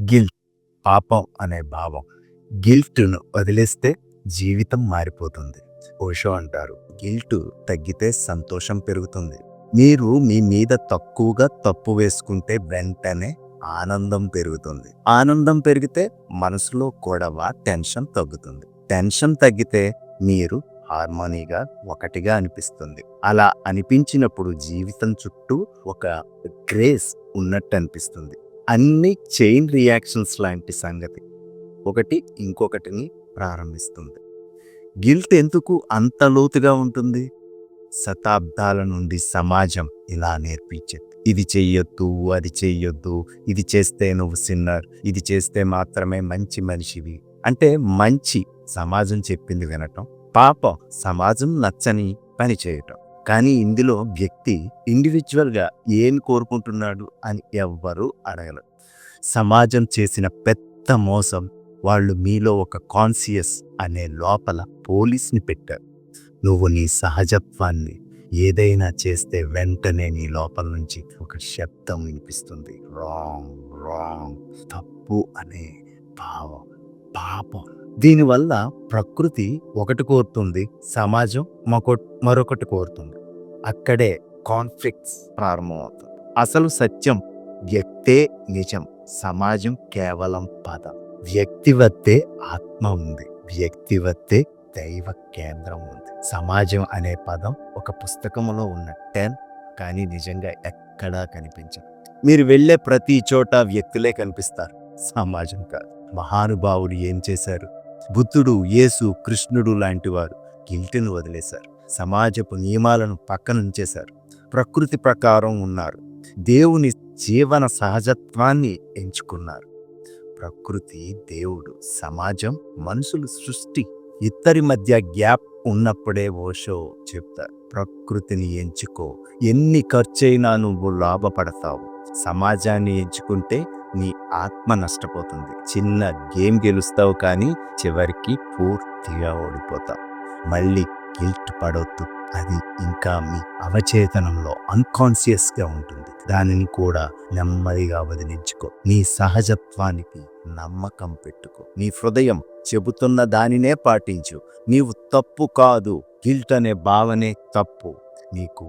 Guilt, పాపం అనే భావం. గిల్ట్‌ను వదిలేస్తే జీవితం మారిపోతుంది. ఓషో అంటారు, గిల్ట్ తగ్గితే సంతోషం పెరుగుతుంది. మీరు మీ మీద తక్కువగా తప్పు వేసుకుంటే వెంటనే ఆనందం పెరుగుతుంది. ఆనందం పెరిగితే మనసులో గొడవ, టెన్షన్ తగ్గుతుంది. టెన్షన్ తగ్గితే మీరు హార్మోనీగా ఒకటిగా అనిపిస్తుంది. అలా అనిపించినప్పుడు జీవితం చుట్టూ ఒక గ్రేస్ ఉన్నట్టు అనిపిస్తుంది. అన్ని చైన్ రియాక్షన్స్ లాంటి సంగతి ఒకటి ఇంకొకటిని ప్రారంభిస్తుంది. గిల్ట్ ఎందుకు అంత లోతుగా ఉంటుంది? శతాబ్దాల నుండి సమాజం ఇలా నేర్పించేది. ఇది చెయ్యొద్దు, అది చెయ్యొద్దు, ఇది చేస్తే నువ్వు సిన్నర్, ఇది చేస్తే మాత్రమే మంచి మనిషివి. అంటే మంచి సమాజం చెప్పింది వినటం, పాపం సమాజం నచ్చని పని చేయటం. కానీ ఇందులో వ్యక్తి ఇండివిజువల్గా ఏం కోరుకుంటున్నాడు అని ఎవ్వరూ అడగరు. సమాజం చేసిన పెద్ద మోసం, వాళ్ళు మీలో ఒక కాన్షియస్ అనే లోపల పోలీస్ని పెట్టారు. నువ్వు నీ సహజత్వాన్ని ఏదైనా చేస్తే వెంటనే నీ లోపల నుంచి ఒక శబ్దం వినిపిస్తుంది, రాంగ్ రాంగ్, తప్పు అనే భావం, పాపం. దీనివల్ల ప్రకృతి ఒకటి కోరుతుంది, సమాజం మరొకటి కోరుతుంది. అక్కడే కాన్ఫ్లిక్ట్స్ ప్రారంభమవుతుంది. అసలు సత్యం వ్యక్తే నిజం, సమాజం కేవలం పదం. వ్యక్తి వద్దే ఆత్మ ఉంది, వ్యక్తి వద్దే దైవ కేంద్రం ఉంది. సమాజం అనే పదం ఒక పుస్తకంలో ఉన్న 10, కానీ నిజంగా ఎక్కడా కనిపించదు. మీరు వెళ్ళే ప్రతి చోట వ్యక్తులే కనిపిస్తారు, సమాజం కాదు. మహానుభావుడు ఏం చేశారు? బుద్ధుడు, యేసు, కృష్ణుడు లాంటి వారు గిల్ట్‌ను వదిలేశారు. సమాజపు నియమాలను పక్కనుంచేశారు, ప్రకృతి ప్రకారం ఉన్నారు. దేవుని జీవన సహజత్వాన్ని ఎంచుకున్నారు. ప్రకృతి దేవుడు, సమాజం మనుషులు సృష్టి. ఇద్దరి మధ్య గ్యాప్ ఉన్నప్పుడే ఓషో చెప్తారు, ప్రకృతిని ఎంచుకో, ఎన్ని ఖర్చైనా నువ్వు లాభపడతావు. సమాజాన్ని ఎంచుకుంటే నీ ఆత్మ నష్టపోతుంది. చిన్న గేమ్ గెలుస్తావు, కానీ చివరికి పూర్తిగా ఓడిపోతావు. మళ్ళీ గిల్ట్ పడొద్దు, అది ఇంకా మీ అవచేతనంలో అన్కాన్షియస్గా ఉంటుంది. దానిని కూడా నెమ్మదిగా వదిలించుకో. నీ సహజత్వానికి నమ్మకం పెట్టుకో. నీ హృదయం చెబుతున్న దానినే పాటించు. నీవు తప్పు కాదు, గిల్ట్ అనే భావనే తప్పు. నీకు